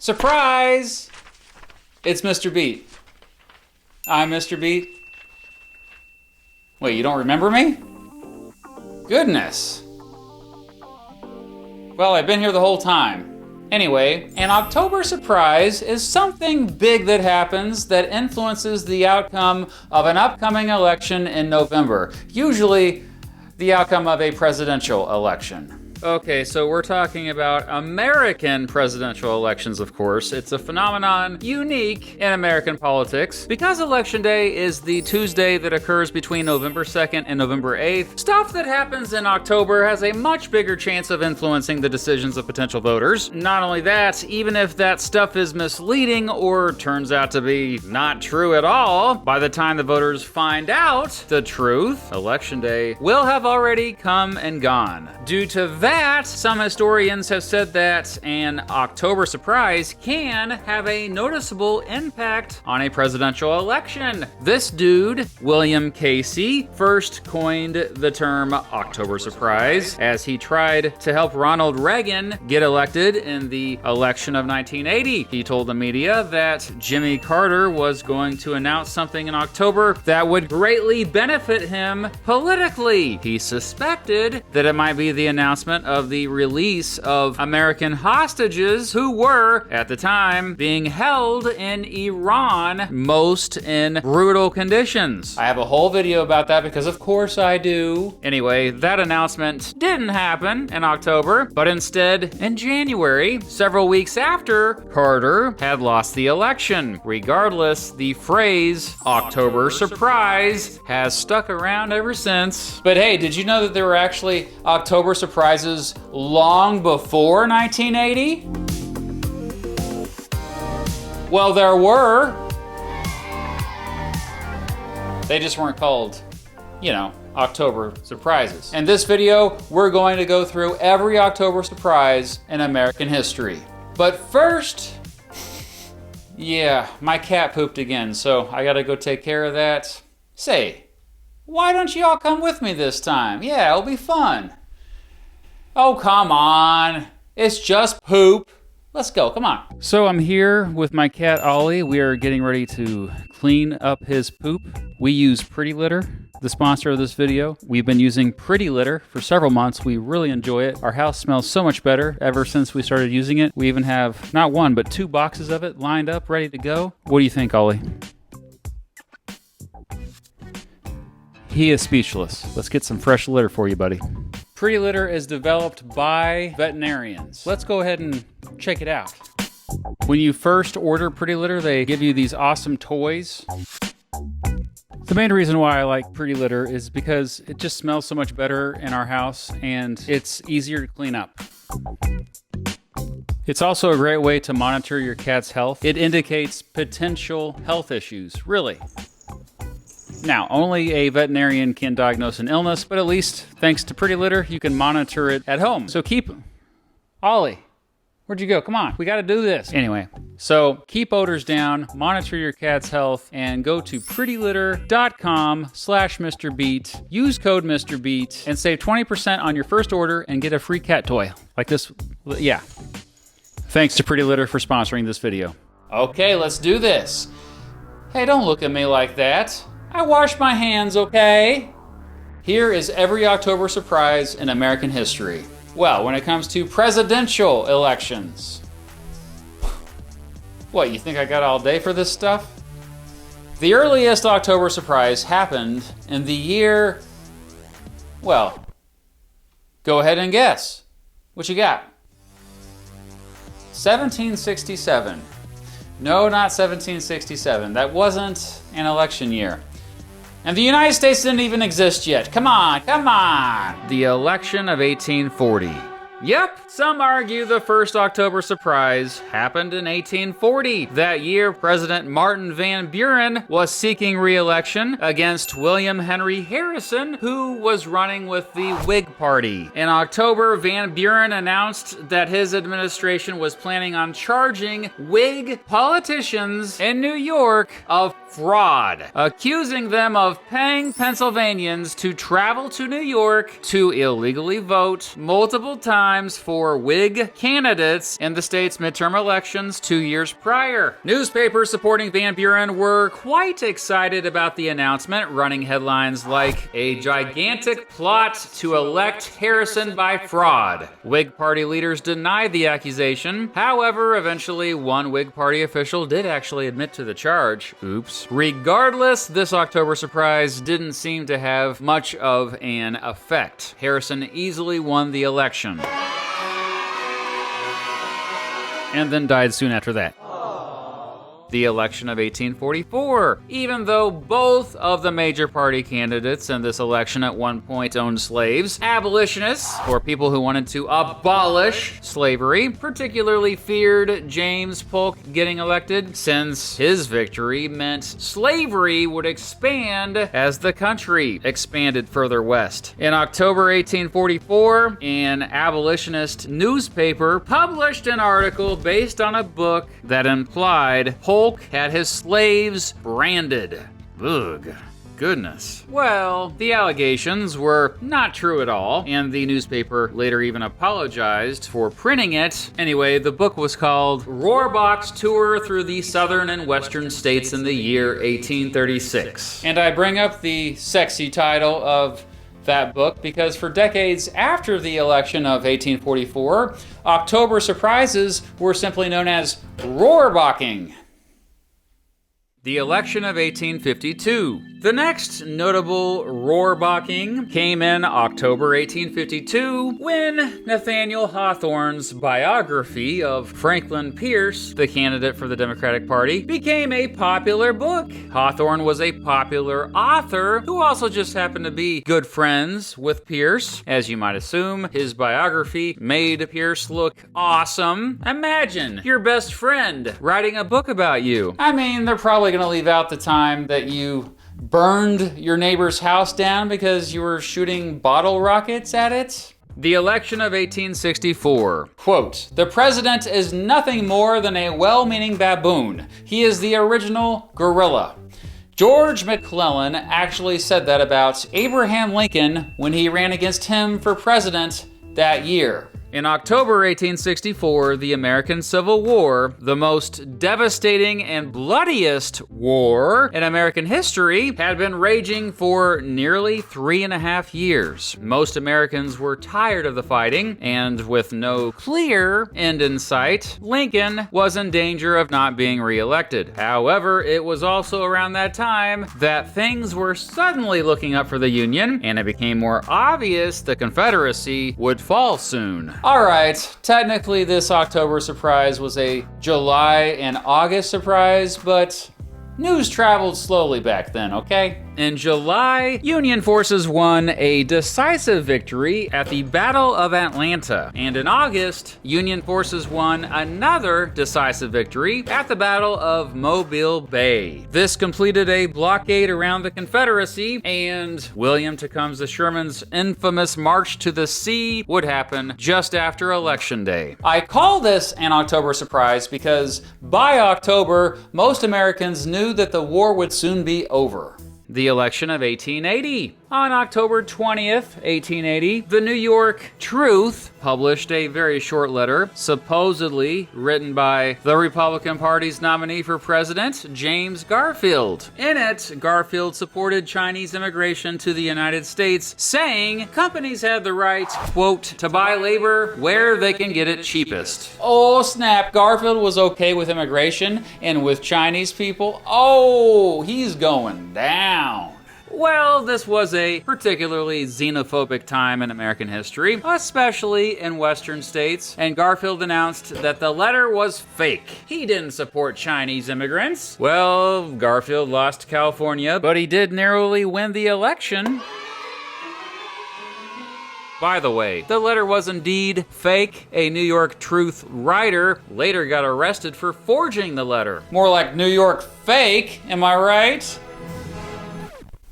Surprise! It's Mr. Beat. I'm Mr. Beat. Wait, you don't remember me? Goodness. Well, I've been here the whole time. Anyway, an October surprise is something big that happens that influences the outcome of an upcoming election in November. Usually, the outcome of a presidential election. Okay, so we're talking about American presidential elections, of course. It's a phenomenon unique in American politics. Because Election Day is the Tuesday that occurs between November 2nd and November 8th, stuff that happens in October has a much bigger chance of influencing the decisions of potential voters. Not only that, even if that stuff is misleading or turns out to be not true at all, by the time the voters find out the truth, Election Day will have already come and gone. Due to that, some historians have said that an October surprise can have a noticeable impact on a presidential election. This dude, William Casey, first coined the term October surprise as he tried to help Ronald Reagan get elected in the election of 1980. He told the media that Jimmy Carter was going to announce something in October that would greatly benefit him politically. He suspected that it might be the announcement of the release of American hostages who were, at the time, being held in Iran, most in brutal conditions. I have a whole video about that because of course I do. Anyway, that announcement didn't happen in October, but instead in January, several weeks after Carter had lost the election. Regardless, the phrase October surprise has stuck around ever since. But hey, did you know that there were actually October surprises long before 1980? Well, there were. They just weren't called, you know, October surprises. In this video, we're going to go through every October surprise in American history. But first, yeah, my cat pooped again, so I gotta go take care of that. Say, why don't you all come with me this time? Yeah, it'll be fun. Oh, come on. It's just poop. Let's go, come on. So I'm here with my cat, Ollie. We are getting ready to clean up his poop. We use Pretty Litter, the sponsor of this video. We've been using Pretty Litter for several months. We really enjoy it. Our house smells so much better ever since we started using it. We even have not one, but 2 boxes of it lined up, ready to go. What do you think, Ollie? He is speechless. Let's get some fresh litter for you, buddy. Pretty Litter is developed by veterinarians. Let's go ahead and check it out. When you first order Pretty Litter, they give you these awesome toys. The main reason why I like Pretty Litter is because it just smells so much better in our house and it's easier to clean up. It's also a great way to monitor your cat's health. It indicates potential health issues, really. Now, only a veterinarian can diagnose an illness, but at least, thanks to Pretty Litter, you can monitor it at home. So keep... Ollie, where'd you go? Come on, we gotta do this. Anyway, so keep odors down, monitor your cat's health, and go to prettylitter.com/MrBeat. Use code MrBeat and save 20% on your first order and get a free cat toy. Like this, yeah. Thanks to Pretty Litter for sponsoring this video. Okay, let's do this. Hey, don't look at me like that. I wash my hands, okay? Here is every October surprise in American history. Well, when it comes to presidential elections. What, you think I got all day for this stuff? The earliest October surprise happened in the year... Well, go ahead and guess. What you got? 1767. No, not 1767. That wasn't an election year. And the United States didn't even exist yet. Come on, come on. The election of 1840. Yep, some argue the first October surprise happened in 1840. That year, President Martin Van Buren was seeking re-election against William Henry Harrison, who was running with the Whig Party. In October, Van Buren announced that his administration was planning on charging Whig politicians in New York of fraud, accusing them of paying Pennsylvanians to travel to New York to illegally vote multiple times for for Whig candidates in the state's midterm elections 2 years prior. Newspapers supporting Van Buren were quite excited about the announcement, running headlines like, "A gigantic plot to elect Harrison by fraud." Whig Party leaders denied the accusation. However, eventually one Whig Party official did actually admit to the charge. Oops. Regardless, this October surprise didn't seem to have much of an effect. Harrison easily won the election, and then died soon after that. The election of 1844. Even though both of the major party candidates in this election at one point owned slaves, abolitionists, or people who wanted to abolish slavery, particularly feared James Polk getting elected, since his victory meant slavery would expand as the country expanded further west. In October 1844, an abolitionist newspaper published an article based on a book that implied Polk had his slaves branded. Ugh. Goodness. Well, the allegations were not true at all, and the newspaper later even apologized for printing it. Anyway, the book was called Rohrbach's Tour Through the Southern and Western States in the Year 1836. And I bring up the sexy title of that book because for decades after the election of 1844, October surprises were simply known as Rohrbaching. The election of 1852. The next notable Rohrbaching came in October 1852 when Nathaniel Hawthorne's biography of Franklin Pierce, the candidate for the Democratic Party, became a popular book. Hawthorne was a popular author who also just happened to be good friends with Pierce. As you might assume, his biography made Pierce look awesome. Imagine your best friend writing a book about you. I mean, they're probably going to leave out the time that you burned your neighbor's house down because you were shooting bottle rockets at it. The election of 1864. Quote, "The president is nothing more than a well-meaning baboon. He is the original gorilla." George McClellan actually said that about Abraham Lincoln when he ran against him for president that year. In October 1864, the American Civil War, the most devastating and bloodiest war in American history, had been raging for nearly 3.5 years. Most Americans were tired of the fighting, and with no clear end in sight, Lincoln was in danger of not being reelected. However, it was also around that time that things were suddenly looking up for the Union, and it became more obvious the Confederacy would fall soon. Alright, technically this October surprise was a July and August surprise, but news traveled slowly back then, okay? In July, Union forces won a decisive victory at the Battle of Atlanta. And in August, Union forces won another decisive victory at the Battle of Mobile Bay. This completed a blockade around the Confederacy, and William Tecumseh Sherman's infamous March to the Sea would happen just after Election Day. I call this an October surprise because by October, most Americans knew that the war would soon be over. The election of 1880. On October 20th, 1880, the New York Truth published a very short letter, supposedly written by the Republican Party's nominee for president, James Garfield. In it, Garfield supported Chinese immigration to the United States, saying companies had the right, quote, to buy labor where they can get it cheapest. Oh snap, Garfield was okay with immigration and with Chinese people? Oh, he's going down. Well, this was a particularly xenophobic time in American history, especially in Western states, and Garfield announced that the letter was fake. He didn't support Chinese immigrants. Well, Garfield lost California, but he did narrowly win the election. By the way, the letter was indeed fake. A New York Truth writer later got arrested for forging the letter. More like New York fake, am I right?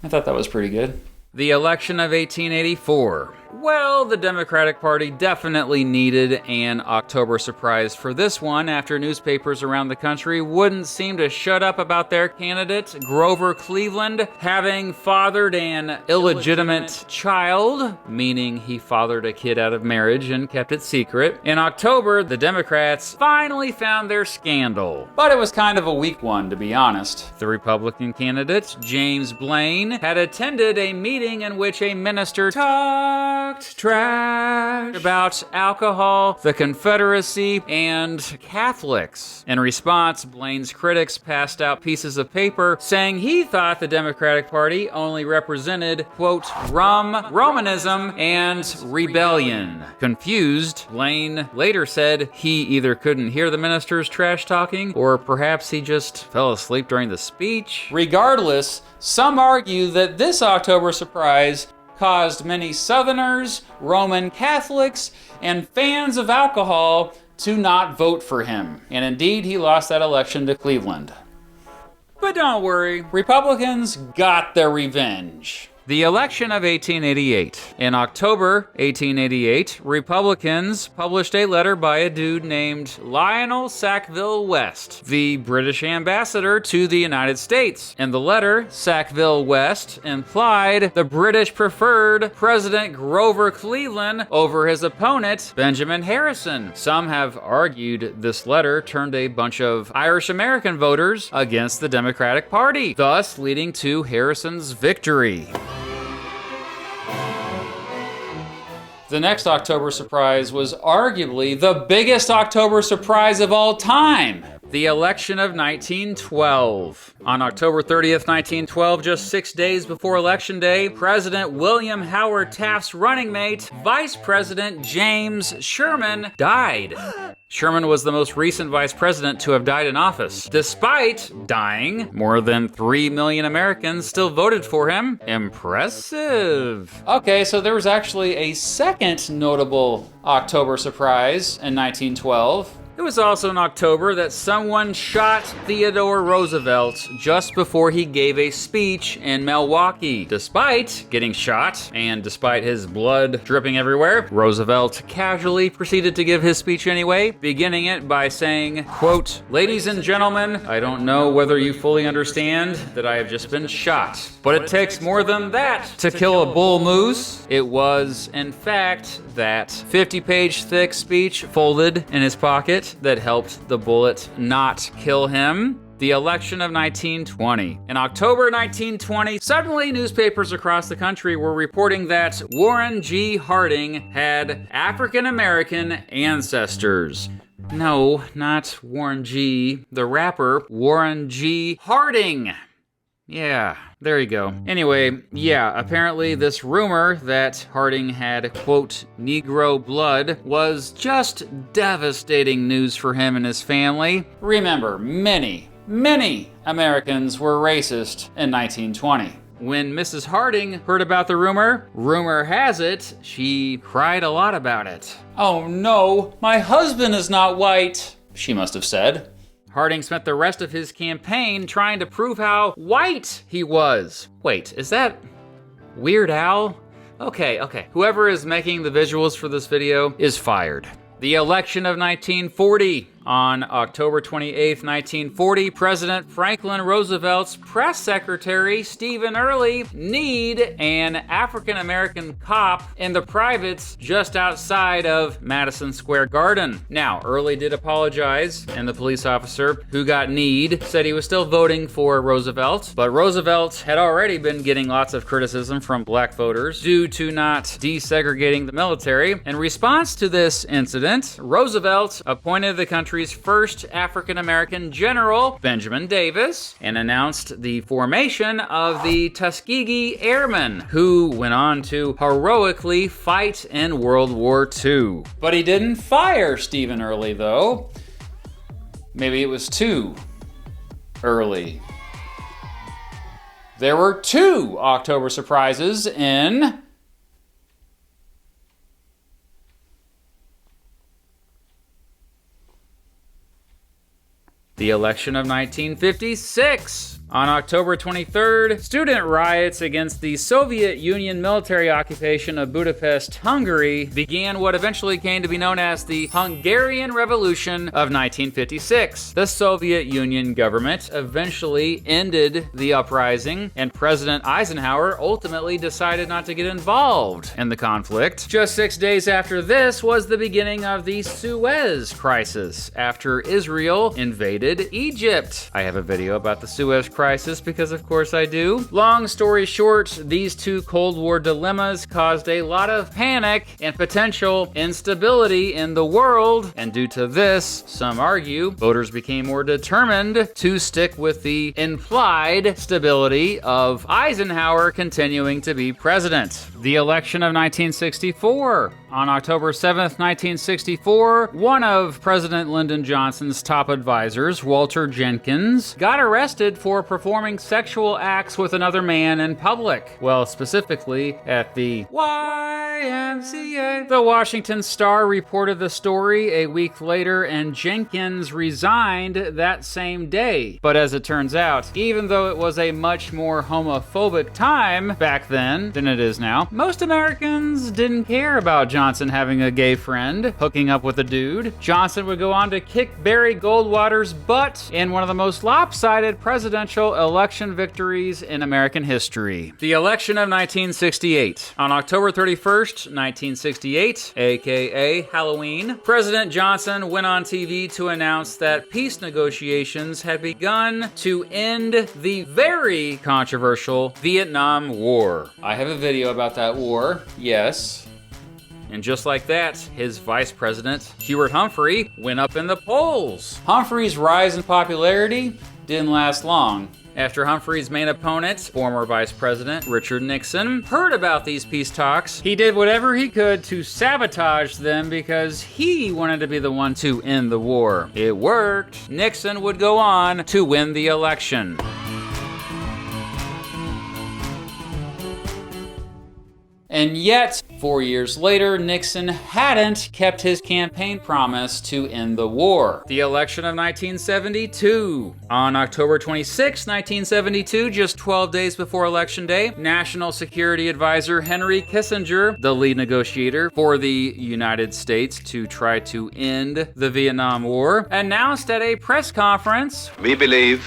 I thought that was pretty good. The election of 1884. Well, the Democratic Party definitely needed an October surprise for this one after newspapers around the country wouldn't seem to shut up about their candidate, Grover Cleveland, having fathered an illegitimate child, meaning he fathered a kid out of marriage and kept it secret. In October, the Democrats finally found their scandal. But it was kind of a weak one, to be honest. The Republican candidate, James Blaine, had attended a meeting in which a minister talked trash about alcohol, the Confederacy, and Catholics. In response, Blaine's critics passed out pieces of paper saying he thought the Democratic Party only represented, quote, Romanism and rebellion. Confused, Blaine later said he either couldn't hear the minister's trash talking, or perhaps he just fell asleep during the speech. Regardless, some argue that this October surprise caused many Southerners, Roman Catholics, and fans of alcohol to not vote for him. And indeed, he lost that election to Cleveland. But don't worry, Republicans got their revenge. The election of 1888. In October 1888, Republicans published a letter by a dude named Lionel Sackville West, the British ambassador to the United States. In the letter, Sackville West implied the British preferred President Grover Cleveland over his opponent, Benjamin Harrison. Some have argued this letter turned a bunch of Irish American voters against the Democratic Party, thus leading to Harrison's victory. The next October surprise was arguably the biggest October surprise of all time. The election of 1912. On October 30th, 1912, just 6 days before Election Day, President William Howard Taft's running mate, Vice President James Sherman, died. Sherman was the most recent vice president to have died in office. Despite dying, more than 3 million Americans still voted for him. Impressive. Okay, so there was actually a second notable October surprise in 1912. It was also in October that someone shot Theodore Roosevelt just before he gave a speech in Milwaukee. Despite getting shot, and despite his blood dripping everywhere, Roosevelt casually proceeded to give his speech anyway, beginning it by saying, quote, "Ladies and gentlemen, I don't know whether you fully understand that I have just been shot, but it takes more than that to kill a bull moose." It was, in fact, that 50-page thick speech folded in his pocket that helped the bullet not kill him. The election of 1920. In October 1920, suddenly newspapers across the country were reporting that Warren G. Harding had African-American ancestors. No, not Warren G., the rapper, Warren G. Harding. Yeah, there you go. Anyway, yeah, apparently this rumor that Harding had, quote, Negro blood was just devastating news for him and his family. Remember, many Americans were racist in 1920. When Mrs. Harding heard about the rumor has it, she cried a lot about it. "Oh no, my husband is not white," she must have said. Harding spent the rest of his campaign trying to prove how white he was. Wait, is that Weird Al? Okay. Whoever is making the visuals for this video is fired. The election of 1940. On October 28, 1940, President Franklin Roosevelt's press secretary, Stephen Early, kneed an African-American cop in the privates just outside of Madison Square Garden. Now, Early did apologize, and the police officer who got kneed said he was still voting for Roosevelt, but Roosevelt had already been getting lots of criticism from black voters due to not desegregating the military. In response to this incident, Roosevelt appointed the country's first African-American general, Benjamin Davis, and announced the formation of the Tuskegee Airmen, who went on to heroically fight in World War II. But he didn't fire Stephen Early, though. Maybe it was too early. There were 2 October surprises in The election of 1956. On October 23rd, student riots against the Soviet Union military occupation of Budapest, Hungary, began what eventually came to be known as the Hungarian Revolution of 1956. The Soviet Union government eventually ended the uprising, and President Eisenhower ultimately decided not to get involved in the conflict. Just 6 days after this was the beginning of the Suez Crisis, after Israel invaded Egypt. I have a video about the Suez Crisis because of course I do. Long story short, these two Cold War dilemmas caused a lot of panic and potential instability in the world, and due to this, some argue, voters became more determined to stick with the implied stability of Eisenhower continuing to be president. The election of 1964. On October 7th, 1964, one of President Lyndon Johnson's top advisors, Walter Jenkins, got arrested for performing sexual acts with another man in public. Well, specifically at the YMCA. The Washington Star reported the story a week later, and Jenkins resigned that same day. But as it turns out, even though it was a much more homophobic time back then than it is now, most Americans didn't care about Johnson having a gay friend, hooking up with a dude. Johnson would go on to kick Barry Goldwater's butt in one of the most lopsided presidential election victories in American history. The election of 1968. On October 31st, 1968, aka Halloween, President Johnson went on TV to announce that peace negotiations had begun to end the very controversial Vietnam War. I have a video about that war, yes. And just like that, his vice president, Hubert Humphrey, went up in the polls. Humphrey's rise in popularity didn't last long. After Humphrey's main opponent, former Vice President Richard Nixon, heard about these peace talks, he did whatever he could to sabotage them because he wanted to be the one to end the war. It worked. Nixon would go on to win the election. And yet, 4 years later, Nixon hadn't kept his campaign promise to end the war. The election of 1972. On October 26, 1972, just 12 days before Election Day, National Security Advisor Henry Kissinger, the lead negotiator for the United States to try to end the Vietnam War, announced at a press conference, "We believe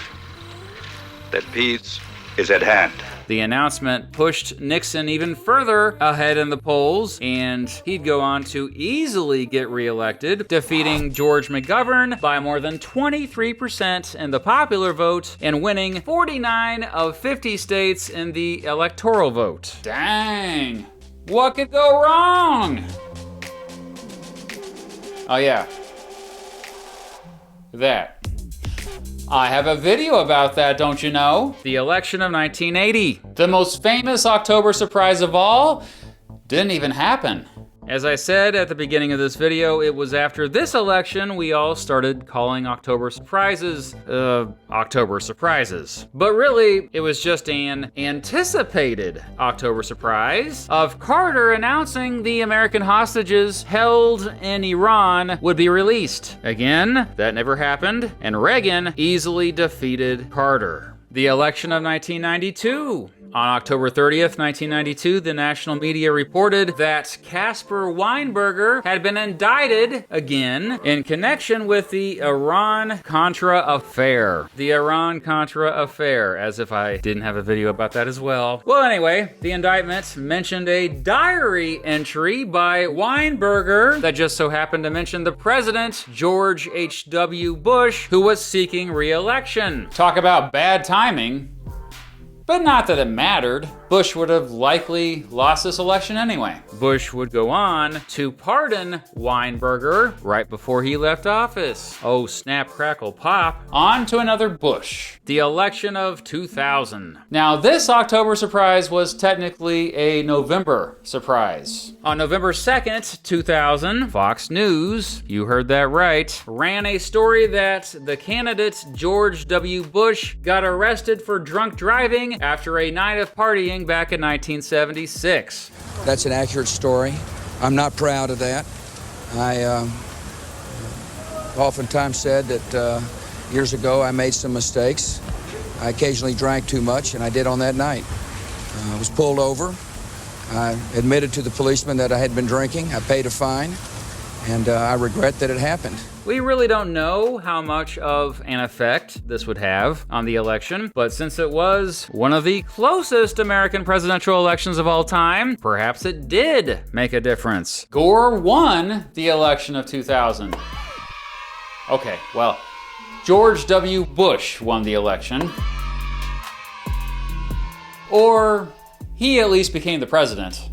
that peace is at hand." The announcement pushed Nixon even further ahead in the polls, and he'd go on to easily get reelected, defeating George McGovern by more than 23% in the popular vote and winning 49 of 50 states in the electoral vote. Dang! What could go wrong? Oh yeah. That. I have a video about that, don't you know? The election of 1980. The most famous October surprise of all didn't even happen. As I said at the beginning of this video, it was after this election we all started calling October surprises, October surprises. But really, it was just an anticipated October surprise of Carter announcing the American hostages held in Iran would be released. Again, that never happened, and Reagan easily defeated Carter. The election of 1992. On October 30th, 1992, the national media reported that Caspar Weinberger had been indicted again in connection with the Iran-Contra affair. The Iran-Contra affair, as if I didn't have a video about that as well. Well, anyway, the indictment mentioned a diary entry by Weinberger that just so happened to mention the president, George H.W. Bush, who was seeking re-election. Talk about bad timing. But not that it mattered. Bush would have likely lost this election anyway. Bush would go on to pardon Weinberger right before he left office. Oh, snap, crackle, pop. On to another Bush. The election of 2000. Now, this October surprise was technically a November surprise. On November 2nd, 2000, Fox News, you heard that right, ran a story that the candidate George W. Bush got arrested for drunk driving after a night of partying back in 1976. That's an accurate story. I'm not proud of that. I oftentimes said that Years ago, I made some mistakes. I occasionally drank too much, and I did on that night. I was pulled over. I admitted to the policeman that I had been drinking. I paid a fine, and I regret that it happened. We really don't know how much of an effect this would have on the election, but since it was one of the closest American presidential elections of all time, perhaps it did make a difference. Gore won the election of 2000. Okay, well, George W. Bush won the election. Or he at least became the president.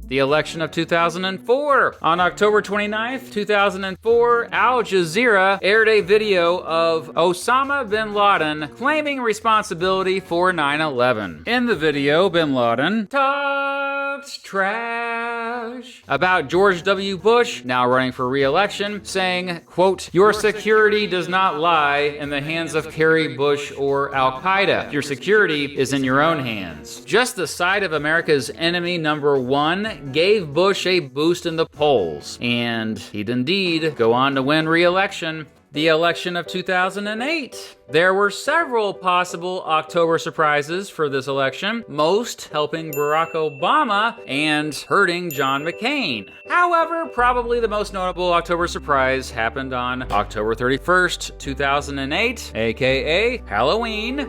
The election of 2004. On October 29th, 2004, Al Jazeera aired a video of Osama bin Laden claiming responsibility for 9/11. In the video, bin Laden talks trash about George W. Bush, now running for re-election, saying, quote, "Your security does not lie in the hands of Kerry Bush or Al-Qaeda. Your security is in your own hands." Just the sight of America's enemy number one gave Bush a boost in the polls, and he'd indeed go on to win re-election. The election of 2008. There were several possible October surprises for this election, most helping Barack Obama and hurting John McCain. However, probably the most notable October surprise happened on October 31st, 2008, aka Halloween,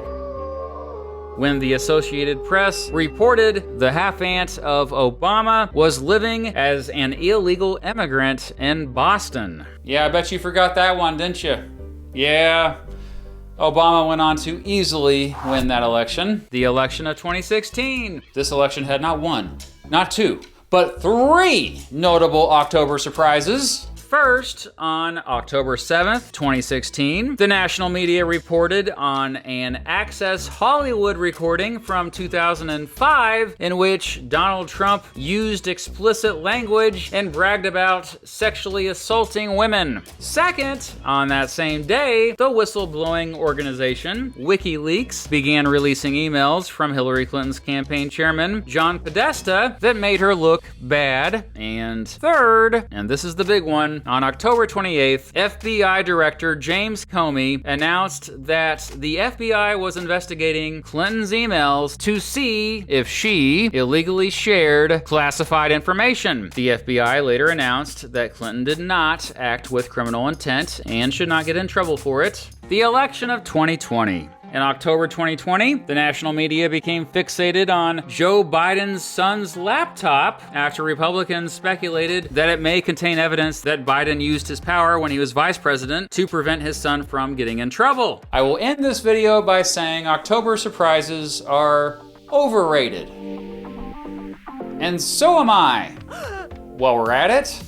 when the Associated Press reported the half-aunt of Obama was living as an illegal immigrant in Boston. Yeah, I bet you forgot that one, didn't you? Yeah. Obama went on to easily win that election. The election of 2016. This election had not one, not two, but three notable October surprises. First, on October 7th, 2016, the national media reported on an Access Hollywood recording from 2005 in which Donald Trump used explicit language and bragged about sexually assaulting women. Second, on that same day, the whistleblowing organization WikiLeaks began releasing emails from Hillary Clinton's campaign chairman, John Podesta, that made her look bad. And third, and this is the big one, on October 28th, FBI Director James Comey announced that the FBI was investigating Clinton's emails to see if she illegally shared classified information. The FBI later announced that Clinton did not act with criminal intent and should not get in trouble for it. The election of 2020. In October 2020, the national media became fixated on Joe Biden's son's laptop after Republicans speculated that it may contain evidence that Biden used his power when he was vice president to prevent his son from getting in trouble. I will end this video by saying October surprises are overrated. And so am I. While we're at it,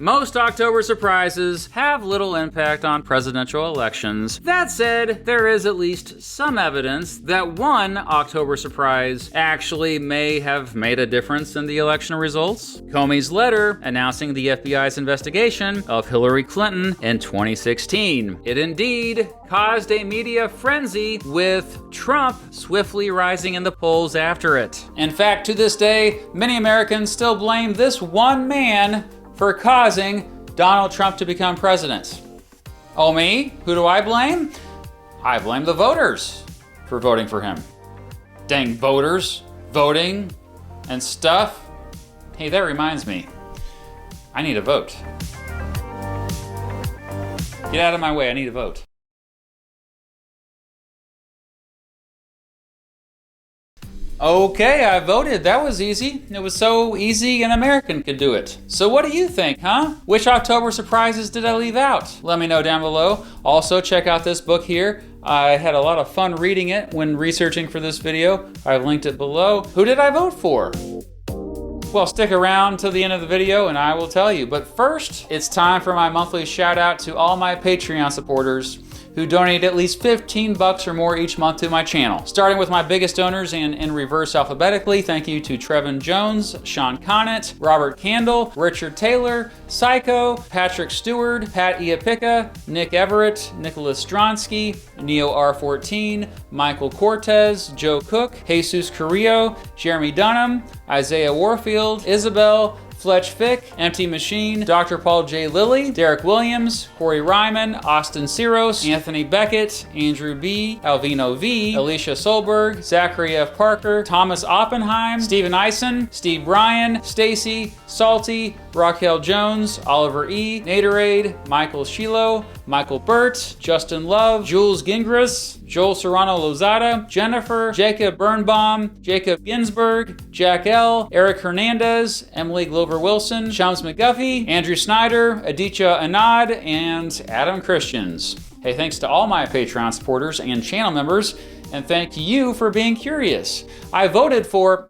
most October surprises have little impact on presidential elections. That said, there is at least some evidence that one October surprise actually may have made a difference in the election results. Comey's letter announcing the FBI's investigation of Hillary Clinton in 2016. It indeed caused a media frenzy, with Trump swiftly rising in the polls after it. In fact, to this day, many Americans still blame this one man for causing Donald Trump to become president. Oh, me? Who do I blame? I blame the voters for voting for him. Dang voters, voting and stuff. Hey, that reminds me. I need a vote. Get out of my way, I need a vote. Okay, I voted. That was easy. It was so easy an American could do it. So what do you think, huh? Which October surprises did I leave out? Let me know down below. Also, check out this book here. I had a lot of fun reading it when researching for this video. I've linked it below. Who did I vote for? Well, stick around till the end of the video and I will tell you. But first, it's time for my monthly shout out to all my Patreon supporters who donate at least $15 or more each month to my channel. Starting with my biggest donors and in reverse alphabetically, thank you to Trevin Jones, Sean Connett, Robert Candle, Richard Taylor, Psycho, Patrick Stewart, Pat Iapicca, Nick Everett, Nicholas Stronsky, Neo R14, Michael Cortez, Joe Cook, Jesus Carrillo, Jeremy Dunham, Isaiah Warfield, Isabel, Fletch Fick, Empty Machine, Dr. Paul J. Lilly, Derek Williams, Corey Ryman, Austin Ciros, Anthony Beckett, Andrew B., Alvino V., Alicia Solberg, Zachary F. Parker, Thomas Oppenheim, Stephen Eisen, Steve Bryan, Stacy, Salty, Raquel Jones, Oliver E., Naderade, Michael Shiloh, Michael Burt, Justin Love, Jules Gingras, Joel Serrano Lozada, Jennifer, Jacob Birnbaum, Jacob Ginsberg, Jack L., Eric Hernandez, Emily Glover Wilson, Shams McGuffey, Andrew Snyder, Aditya Anad, and Adam Christians. Hey, thanks to all my Patreon supporters and channel members, and thank you for being curious. I voted for